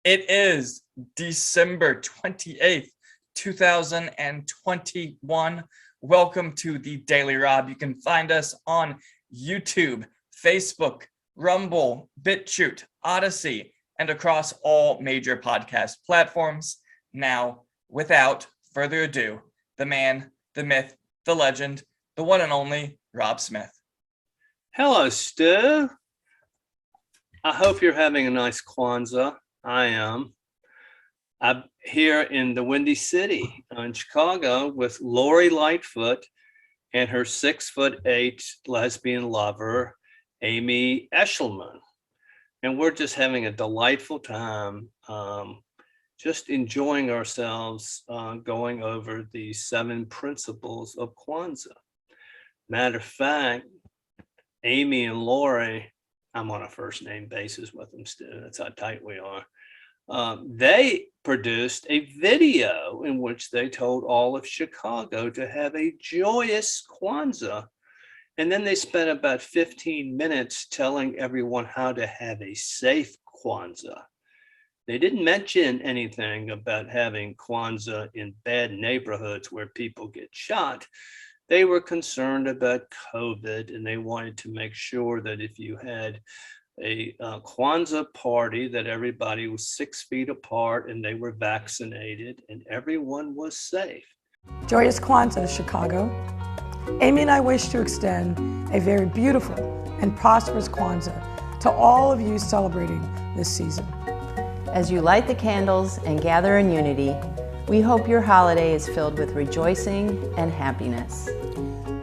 It is December 28th, 2021. Welcome to the Daily Rob. You can find us on YouTube, Facebook, Rumble, BitChute, Odyssey, and across all major podcast platforms. Now, without further ado, the man, the myth, the legend, the one and only Rob Smith. Hello, Stu. I hope you're having a nice Kwanzaa. I am. I'm here in the Windy City in Chicago with Lori Lightfoot and her 6'8" lesbian lover, Amy Eshelman. And we're just having a delightful time, just enjoying ourselves, going over the 7 principles of Kwanzaa. Matter of fact, Amy and Lori, I'm on a first name basis with them, Stu. That's how tight we are. They produced a video in which they told all of Chicago to have a joyous Kwanzaa. And then they spent about 15 minutes telling everyone how to have a safe Kwanzaa. They didn't mention anything about having Kwanzaa in bad neighborhoods where people get shot. They were concerned about COVID, and they wanted to make sure that if you had a Kwanzaa party, that everybody was 6 feet apart and they were vaccinated and everyone was safe. Joyous Kwanzaa, Chicago. Amy and I wish to extend a very beautiful and prosperous Kwanzaa to all of you celebrating this season. As you light the candles and gather in unity, we hope your holiday is filled with rejoicing and happiness.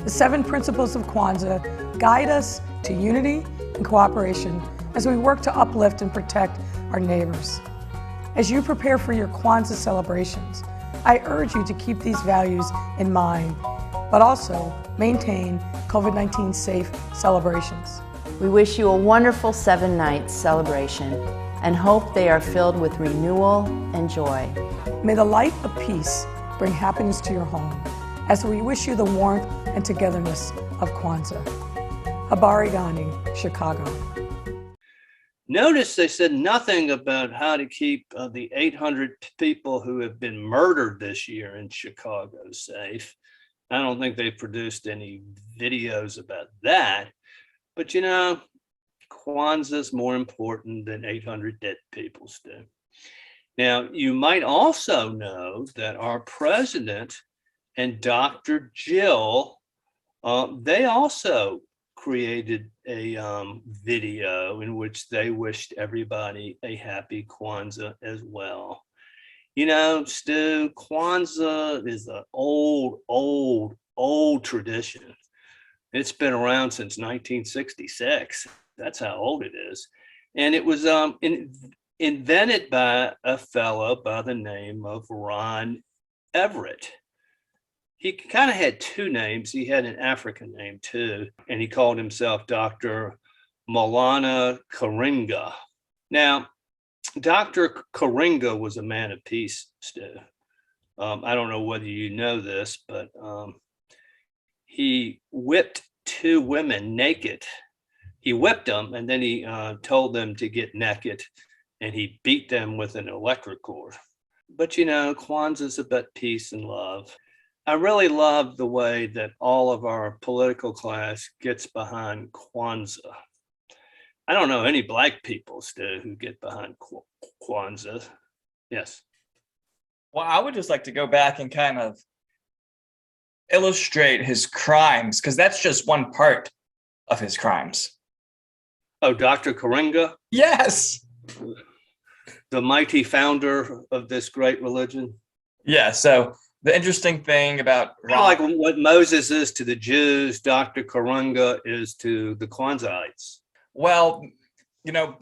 The 7 principles of Kwanzaa guide us to unity and cooperation as we work to uplift and protect our neighbors. As you prepare for your Kwanzaa celebrations, I urge you to keep these values in mind, but also maintain COVID-19 safe celebrations. We wish you a wonderful 7-night celebration and hope they are filled with renewal and joy. May the light of peace bring happiness to your home as we wish you the warmth and togetherness of Kwanzaa. Habari Gani, Chicago. Notice they said nothing about how to keep the 800 people who have been murdered this year in Chicago safe. I don't think they produced any videos about that. But you know, Kwanzaa is more important than 800 dead people, Stu. Now, you might also know that our president and Dr. Jill, they also created a video in which they wished everybody a happy Kwanzaa as well. You know, Stu, Kwanzaa is an old tradition. It's been around since 1966. That's how old it is. And it was invented by a fellow by the name of Ron Everett. He kind of had 2 names. He had an African name too, and he called himself Dr. Maulana Karenga. Now, Dr. Karenga was a man of peace, Stu. I don't know whether you know this, but he whipped 2 women naked. He whipped them, and then he told them to get naked, and he beat them with an electric cord. But you know, Kwanzaa is about peace and love. I really love the way that all of our political class gets behind Kwanzaa. I don't know any black people, Stu, who get behind Kwanzaa. Yes. Well, I would just like to go back and kind of illustrate his crimes, because that's just one part of his crimes. Oh, Dr. Karenga? Yes. The mighty founder of this great religion? Yeah, so the interesting thing about like what Moses is to the Jews, Dr. Karenga is to the Kwanzaa'ites. Well, you know,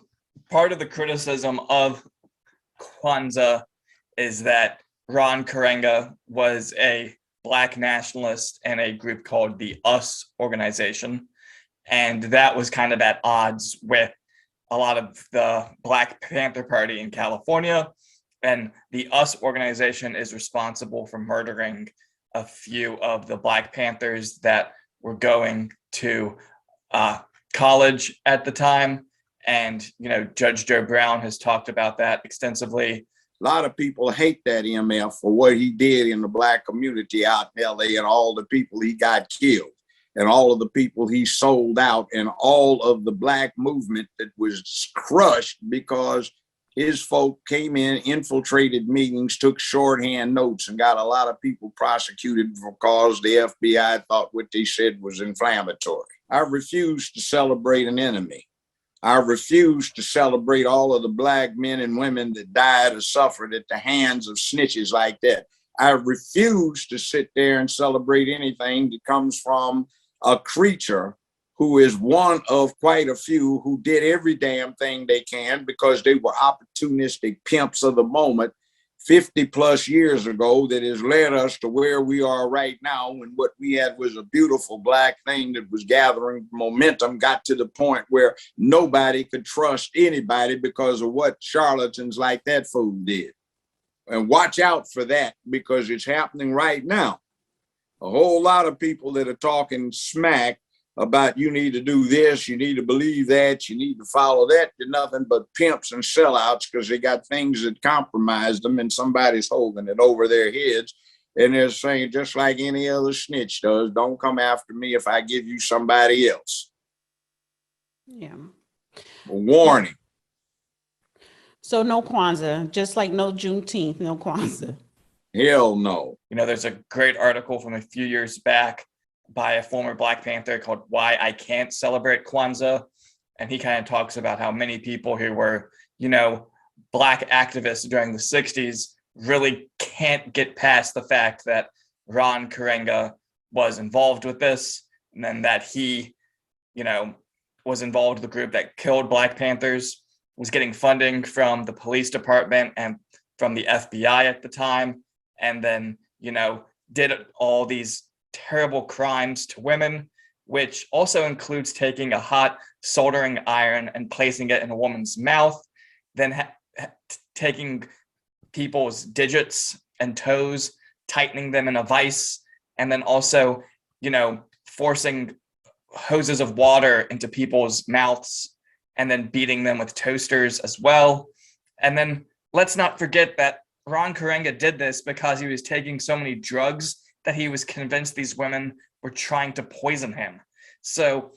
part of the criticism of Kwanzaa is that Ron Karenga was a Black nationalist in a group called the US organization. And that was kind of at odds with a lot of the Black Panther Party in California. And the US organization is responsible for murdering a few of the Black Panthers that were going to college at the time. And, Judge Joe Brown has talked about that extensively. A lot of people hate that MF for what he did in the Black community out in LA, and all the people he got killed, and all of the people he sold out, and all of the Black movement that was crushed because his folk came in, infiltrated meetings, took shorthand notes, and got a lot of people prosecuted because the FBI thought what they said was inflammatory. I refuse to celebrate an enemy. I refuse to celebrate all of the Black men and women that died or suffered at the hands of snitches like that. I refuse to sit there and celebrate anything that comes from a creature who is one of quite a few who did every damn thing they can because they were opportunistic pimps of the moment 50 plus years ago, that has led us to where we are right now, when what we had was a beautiful Black thing that was gathering momentum, got to the point where nobody could trust anybody because of what charlatans like that fool did. And watch out for that, because it's happening right now. A whole lot of people that are talking smack about you need to do this, you need to believe that, you need to follow that, they're nothing but pimps and sellouts because they got things that compromise them and somebody's holding it over their heads. And they're saying, just like any other snitch does, don't come after me if I give you somebody else. Yeah. A warning. So no Kwanzaa, just like no Juneteenth, no Kwanzaa. Hell no. There's a great article from a few years back by a former Black Panther called Why I Can't Celebrate Kwanzaa. And he kind of talks about how many people who were, Black activists during the 60s really can't get past the fact that Ron Karenga was involved with this, and then that he, was involved with the group that killed Black Panthers, was getting funding from the police department and from the FBI at the time, and then, did all these terrible crimes to women, which also includes taking a hot soldering iron and placing it in a woman's mouth, then taking people's digits and toes, tightening them in a vice, and then also, forcing hoses of water into people's mouths and then beating them with toasters as well. And then let's not forget that Ron Karenga did this because he was taking so many drugs that he was convinced these women were trying to poison him. So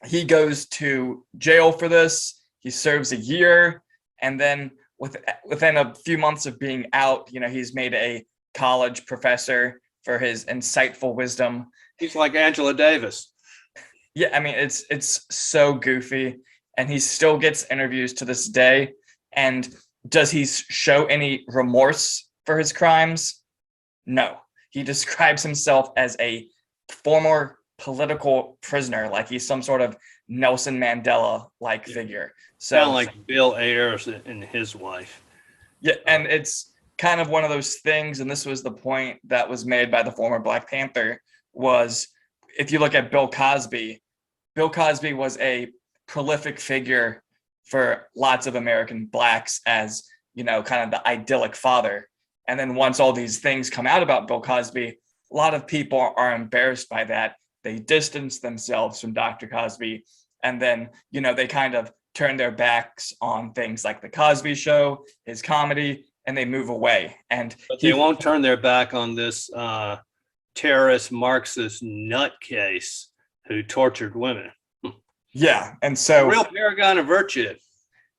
he goes to jail for this. He serves a year, and then within a few months of being out, he's made a college professor for his insightful wisdom. He's like Angela Davis. Yeah, I mean, it's so goofy, and he still gets interviews to this day. And does he show any remorse for his crimes? No. He describes himself as a former political prisoner, like he's some sort of Nelson Mandela-like figure. So Sound like Bill Ayers and his wife. Yeah, and it's kind of one of those things, and this was the point that was made by the former Black Panther, was if you look at Bill Cosby was a prolific figure for lots of American Blacks as, kind of the idyllic father. And then once all these things come out about Bill Cosby, a lot of people are embarrassed by that. They distance themselves from Dr. Cosby. And then, they kind of turn their backs on things like The Cosby Show, his comedy, and they move away. But they won't turn their back on this terrorist Marxist nutcase who tortured women. Yeah. And so a real paragon of virtue.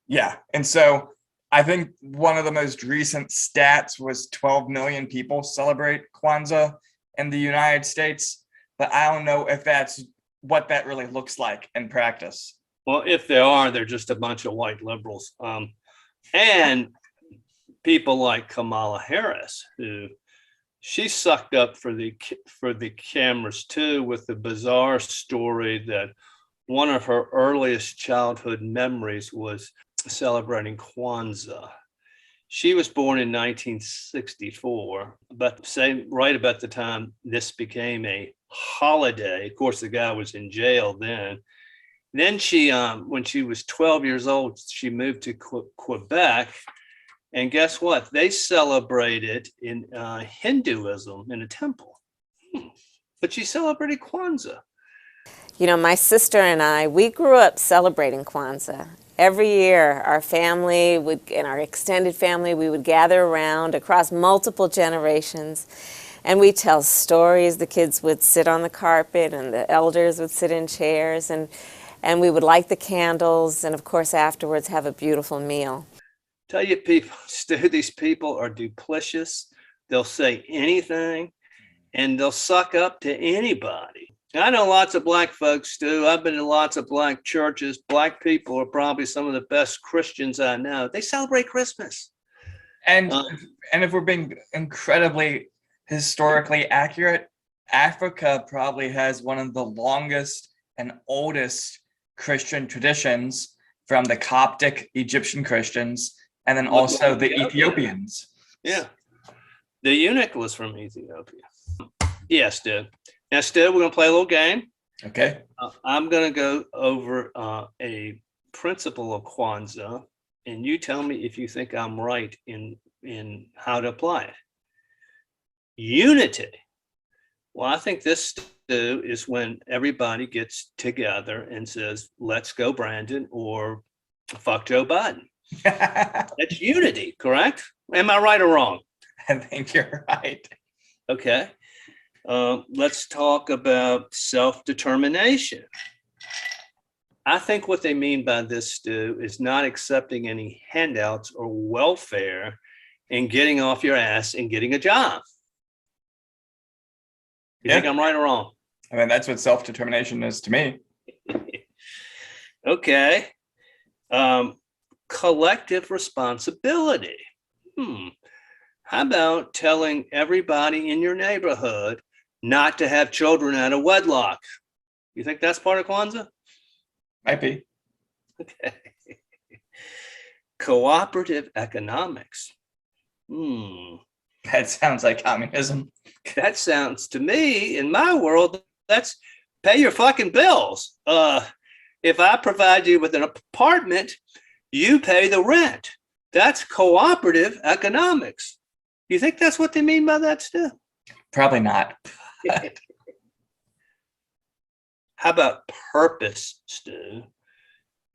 Yeah. And so I think one of the most recent stats was 12 million people celebrate Kwanzaa in the United States, but I don't know if that's what that really looks like in practice. Well, if they are, they're just a bunch of white liberals. And people like Kamala Harris, who she sucked up for the cameras too, with the bizarre story that one of her earliest childhood memories was celebrating Kwanzaa. She was born in 1964, but right about the time this became a holiday. Of course, the guy was in jail then. Then she, when she was 12 years old, she moved to Quebec. And guess what? They celebrated in Hinduism in a temple. But she celebrated Kwanzaa. You know, my sister and I, we grew up celebrating Kwanzaa. Every year, our family would, and our extended family, we would gather around across multiple generations, and we'd tell stories. The kids would sit on the carpet, and the elders would sit in chairs, and we would light the candles, and of course, afterwards, have a beautiful meal. Tell you people, Stu, these people are duplicitous. They'll say anything, and they'll suck up to anybody. I know lots of black folks, Stu. I've been in lots of black churches. Black people are probably some of the best Christians I know. They celebrate Christmas. And if we're being incredibly historically accurate, Africa probably has one of the longest and oldest Christian traditions, from the Coptic Egyptian Christians, and then also the Ethiopians. Yeah. The eunuch was from Ethiopia. Yeah, Stu. Now, Stu, we're going to play a little game. Okay. I'm going to go over a principle of Kwanzaa, and you tell me if you think I'm right in how to apply it. Unity. Well, I think this, Stu, is when everybody gets together and says, let's go, Brandon, or fuck Joe Biden. That's unity, correct? Am I right or wrong? I think you're right. Okay. Let's talk about self-determination. I think what they mean by this, Stu, is not accepting any handouts or welfare and getting off your ass and getting a job. You think I'm right or wrong? I mean, that's what self-determination is to me. Okay. Collective responsibility. How about telling everybody in your neighborhood not to have children out of wedlock? You think that's part of Kwanzaa? Might be. Okay. Cooperative economics. That sounds like communism. That sounds to me, in my world, that's pay your fucking bills. If I provide you with an apartment, you pay the rent. That's cooperative economics. You think that's what they mean by that, Stu? Probably not. How about purpose, Stu?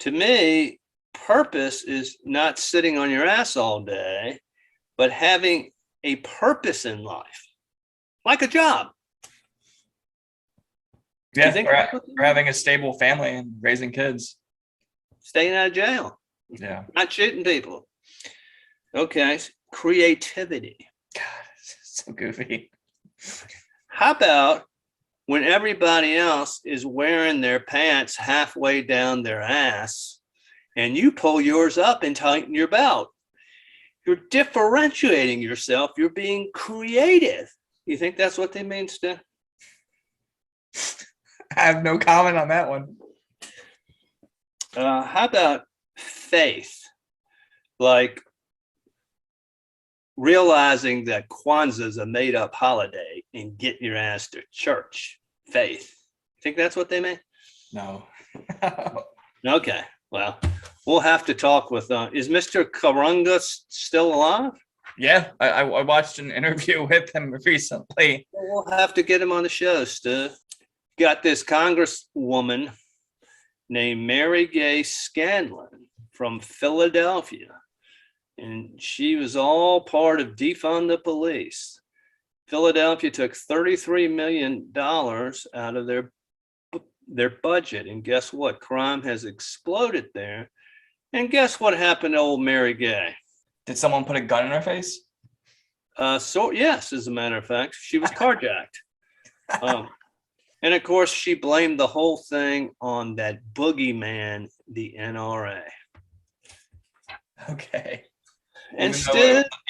To me, purpose is not sitting on your ass all day, but having a purpose in life, like a job. Yeah, or having a stable family and raising kids. Staying out of jail. Yeah. Not shooting people. Okay. Creativity. God, it's so goofy. How about when everybody else is wearing their pants halfway down their ass and you pull yours up and tighten your belt? You're differentiating yourself. You're being creative. You think that's what they mean, Stu? I have no comment on that one. How about faith? Like realizing that Kwanzaa is a made-up holiday and getting your ass to church. Faith. Think that's what they mean? No. Okay. Well, we'll have to talk with. Is Mr. Karunga still alive? Yeah, I watched an interview with him recently. We'll have to get him on the show, Stu. Got this congresswoman named Mary Gay Scanlon from Philadelphia, and she was all part of defund the police. Philadelphia took $33 million out of their budget, and guess what? Crime has exploded there. And guess what happened to old Mary Gay? Did someone put a gun in her face? So yes, as a matter of fact, she was carjacked. And of course, she blamed the whole thing on that boogeyman, the NRA. Okay. And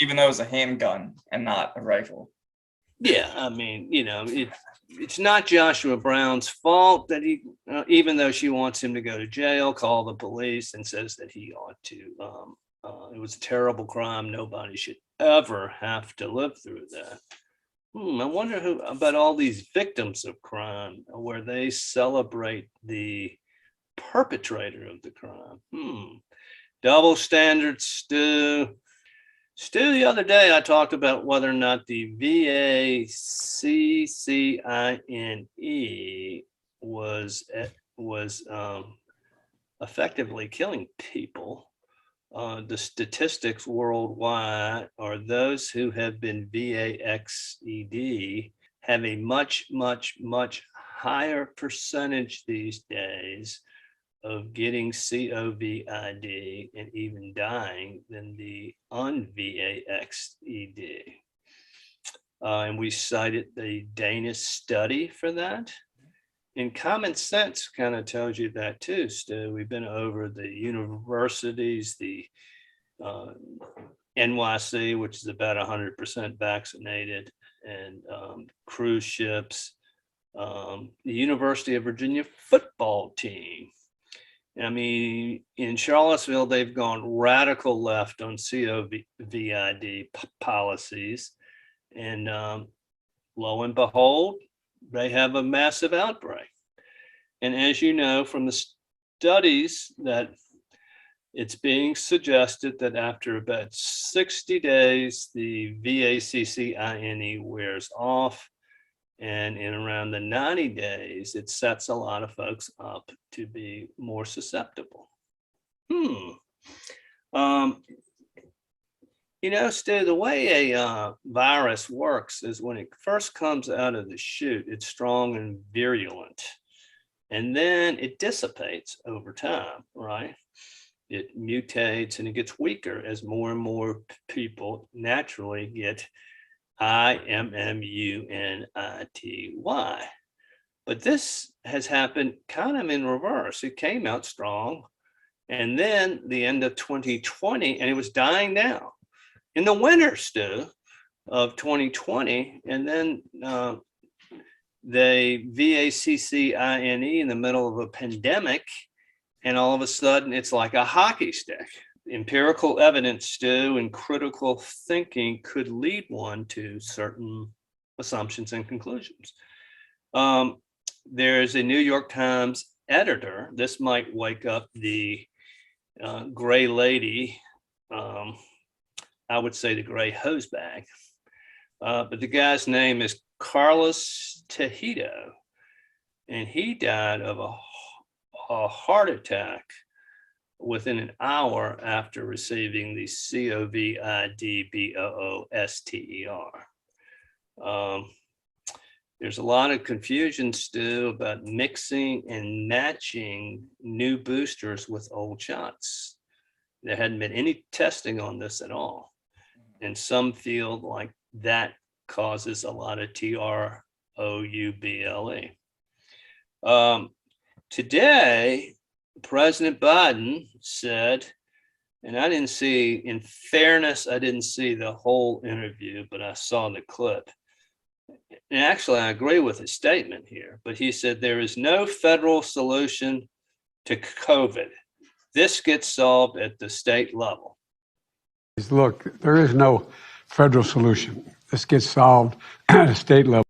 even though it was a handgun and not a rifle. Yeah, I mean, you know, it's not Joshua Brown's fault that he, even though she wants him to go to jail, call the police and says that he ought to. It was a terrible crime. Nobody should ever have to live through that. I wonder who about all these victims of crime where they celebrate the perpetrator of the crime. Double standards, Stu. Stu, the other day I talked about whether or not the VACCINE was effectively killing people. The statistics worldwide are those who have been VAXED have a much, much, much higher percentage these days of getting COVID and even dying than the un-VAXED. And we cited the Danish study for that. And common sense kind of tells you that too, Stu. We've been over the universities, the NYC, which is about 100% vaccinated, and cruise ships, the University of Virginia football team. I mean, in Charlottesville, they've gone radical left on COVID policies. And lo and behold, they have a massive outbreak. And as you know from the studies, that it's being suggested that after about 60 days, the VACCINE wears off. And in around the 90 days, it sets a lot of folks up to be more susceptible. You know, Stu, the way a virus works is when it first comes out of the chute, it's strong and virulent. And then it dissipates over time, right? It mutates and it gets weaker as more and more people naturally get immunity. But this has happened kind of in reverse. It came out strong, and then the end of 2020, and it was dying down in the winter, Stu, of 2020, and then the VACCINE in the middle of a pandemic, and all of a sudden it's like a hockey stick. Empirical evidence, Stu, and critical thinking could lead one to certain assumptions and conclusions. There's a New York Times editor. This might wake up the gray lady. I would say the gray hose bag. But the guy's name is Carlos Tejido, and he died of a heart attack within an hour after receiving the COVID-booster. There's a lot of confusion still about mixing and matching new boosters with old shots. There hadn't been any testing on this at all. And some feel like that causes a lot of TROUBLE. Today, President Biden said, and I didn't see, in fairness, I didn't see the whole interview, but I saw the clip. And actually, I agree with his statement here, but he said there is no federal solution to COVID. This gets solved at the state level. Look, there is no federal solution. This gets solved at a state level.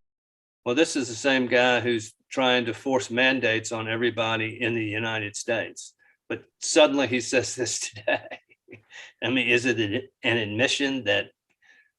Well, this is the same guy who's trying to force mandates on everybody in the United States. But suddenly he says this today. I mean, is it an admission that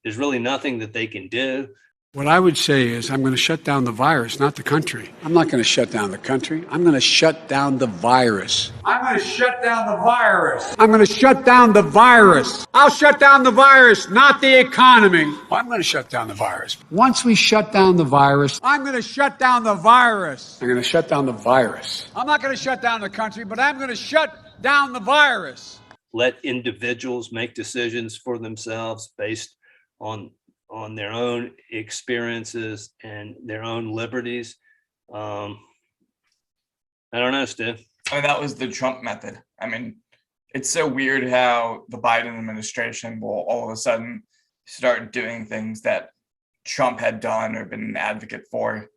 there's really nothing that they can do? What I would say is I'm going to shut down the virus, not the country. I'm not going to shut down the country. I'm going to shut down the virus. I'm going to shut down the virus. I'm going to shut down the virus. I'll shut down the virus, not the economy. Well, I'm going to shut down the virus. Once we shut down the virus, I'm going to shut down the virus. I'm going to shut down the virus. I'm not going to shut down the country, but I'm going to shut down the virus. Let individuals make decisions for themselves based on their own experiences and their own liberties. I don't know, Steve. I mean, that was the Trump method. I mean, it's so weird how the Biden administration will all of a sudden start doing things that Trump had done or been an advocate for.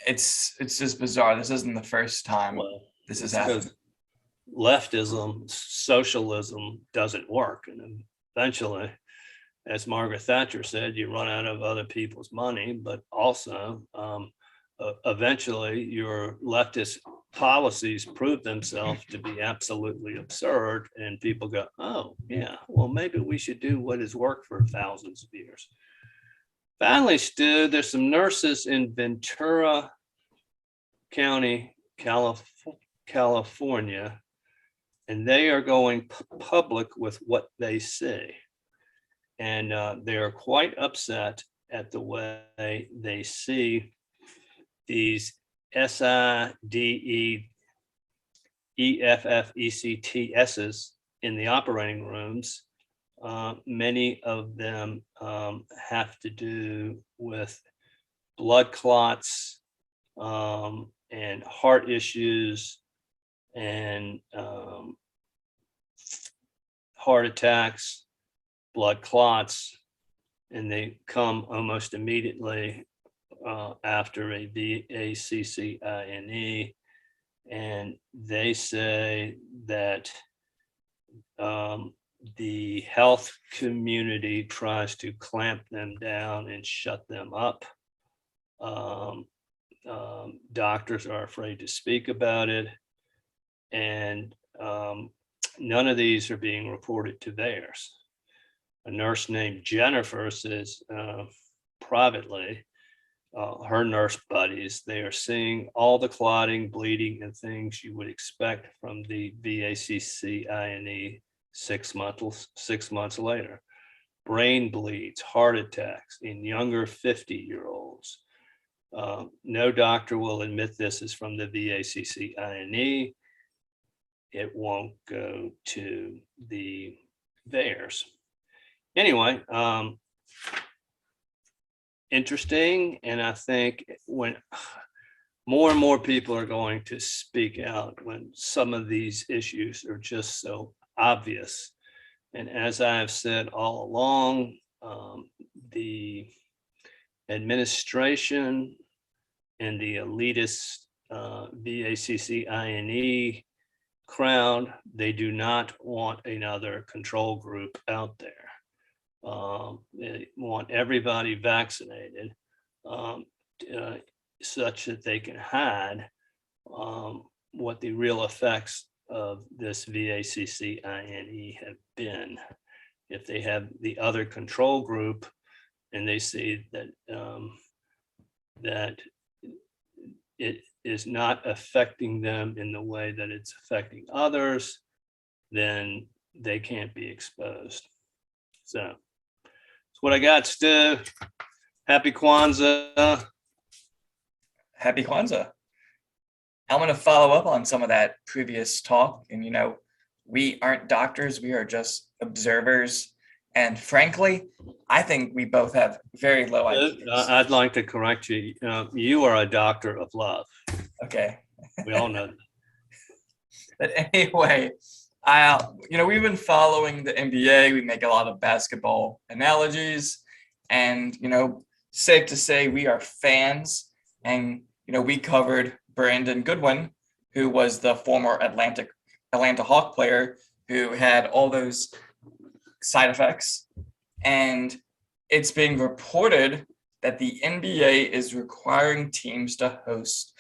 It's just bizarre. This isn't the first time this has happened. Leftism, socialism doesn't work. And eventually, as Margaret Thatcher said, you run out of other people's money, but also eventually your leftist policies prove themselves to be absolutely absurd, and people go, oh yeah, well maybe we should do what has worked for thousands of years. Finally, Stu, there's some nurses in Ventura County, California, and they are going public with what they say. And they are quite upset at the way they see these SIDEFFECTSs in the operating rooms. Many of them have to do with blood clots and heart issues and heart attacks, blood clots, and they come almost immediately after a VACCINE. And they say that the health community tries to clamp them down and shut them up. Doctors are afraid to speak about it, and none of these are being reported to theirs. A nurse named Jennifer says privately, her nurse buddies, they are seeing all the clotting, bleeding, and things you would expect from the VACCINE 6 months later. Brain bleeds, heart attacks in younger 50-year-olds. No doctor will admit this is from the VACCINE. It won't go to theirs. Anyway, interesting. And I think when more and more people are going to speak out when some of these issues are just so obvious. And as I have said all along, the administration and the elitist VACCINE crowd, they do not want another control group out there. They want everybody vaccinated such that they can hide what the real effects of this VACCINE have been. If they have the other control group and they see that that it is not affecting them in the way that it's affecting others, then they can't be exposed. So that's what I got, Stu. Happy Kwanzaa. Happy Kwanzaa. I'm going to follow up on some of that previous talk. And, you know, we aren't doctors, we are just observers. And frankly, I think we both have very low IQs. I'd like to correct you. You are a doctor of love. Okay. We all know that. But anyway, we've been following the NBA. We make a lot of basketball analogies, and, safe to say we are fans. And, we covered Brandon Goodwin, who was the former Atlanta Hawk player who had all those side effects. And it's being reported that the NBA is requiring teams to host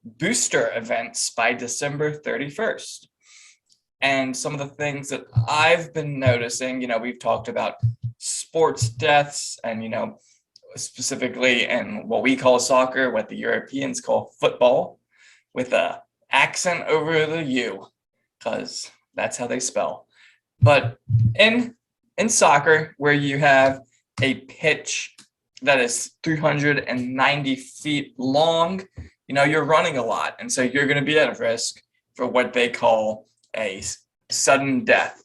booster events by December 31st. And some of the things that I've been noticing, we've talked about sports deaths and, specifically in what we call soccer, what the Europeans call football, with a accent over the U, because that's how they spell. But in soccer, where you have a pitch that is 390 feet long, you're running a lot. And so you're going to be at risk for what they call a sudden death.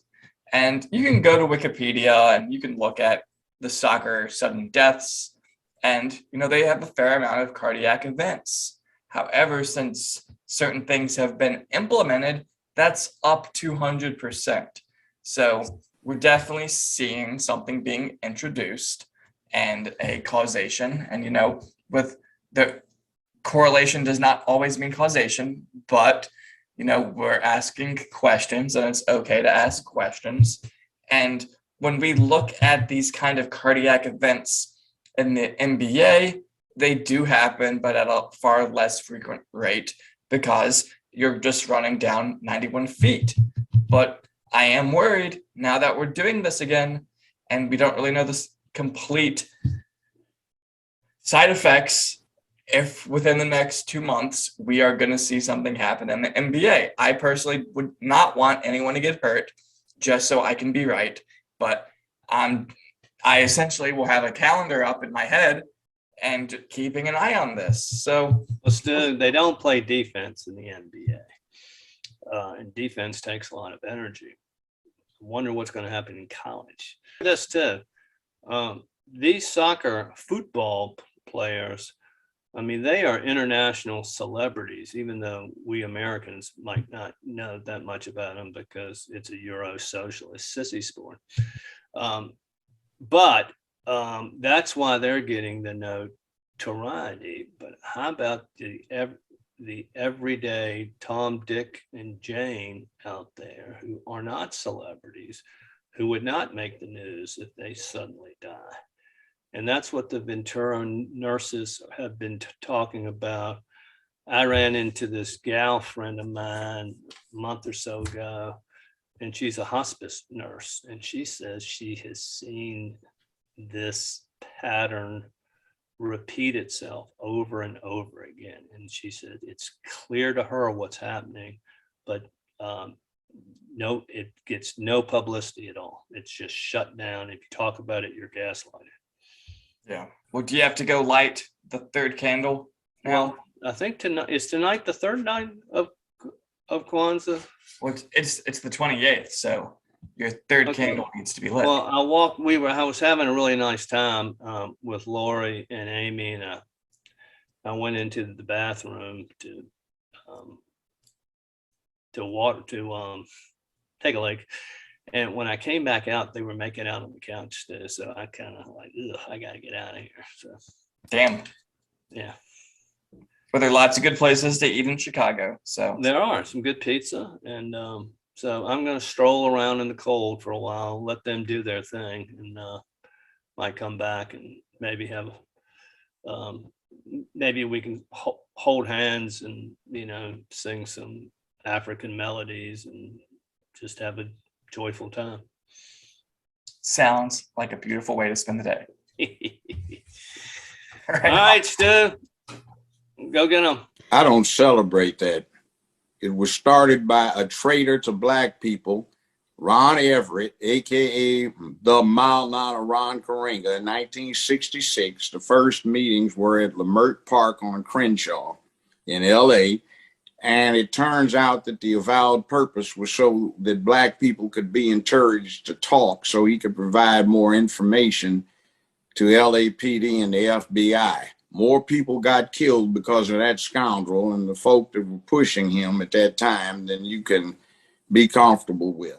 And you can go to Wikipedia and you can look at the soccer sudden deaths. And, they have a fair amount of cardiac events. However, since certain things have been implemented, that's up 200%. So we're definitely seeing something being introduced and a causation. And, with the correlation does not always mean causation, but, we're asking questions and it's okay to ask questions. And when we look at these kind of cardiac events in the NBA, they do happen, but at a far less frequent rate because you're just running down 91 feet. But I am worried now that we're doing this again and we don't really know the complete side effects if within the next 2 months we are going to see something happen in the NBA. I personally would not want anyone to get hurt, just so I can be right. But I essentially will have a calendar up in my head and keeping an eye on this. So, Well, still, they don't play defense in the NBA, and defense takes a lot of energy. I wonder what's going to happen in college. This too. These football players, I mean, they are international celebrities, even though we Americans might not know that much about them because it's a Euro socialist sissy sport. But that's why they're getting the notoriety. But how about the everyday Tom, Dick, and Jane out there who are not celebrities, who would not make the news if they suddenly die? And that's what the Ventura nurses have been talking about. I ran into this gal friend of mine a month or so ago, and she's a hospice nurse. And she says she has seen this pattern repeat itself over and over again. And she said it's clear to her what's happening, but no, it gets no publicity at all. It's just shut down. If you talk about it, you're gaslighted. yeah. Well, do you have to go light the third candle now? Well, I think tonight the third night of Kwanzaa. Well, it's the 28th, so your third Okay. candle needs to be lit. Well, I was having a really nice time with Lori and Amy, and I went into the bathroom to take a leak. And when I came back out, they were making out on the couch. So I kind of like, ugh, I got to get out of here. So, Damn. yeah, But there are lots of good places to eat in Chicago. So there are some good pizza. And so I'm going to stroll around in the cold for a while, let them do their thing, and might come back and maybe have, maybe we can hold hands and, sing some African melodies and just have a joyful time. sounds like a beautiful way to spend the day. All right, Stu, go get them. I don't celebrate that. It was started by a traitor to black people, Ron Everett, aka the Maulana Ron Karenga, in 1966. The first meetings were at Lamert Park on Crenshaw in LA. And it turns out that the avowed purpose was so that black people could be encouraged to talk, so he could provide more information to LAPD and the FBI. More people got killed because of that scoundrel and the folk that were pushing him at that time than you can be comfortable with.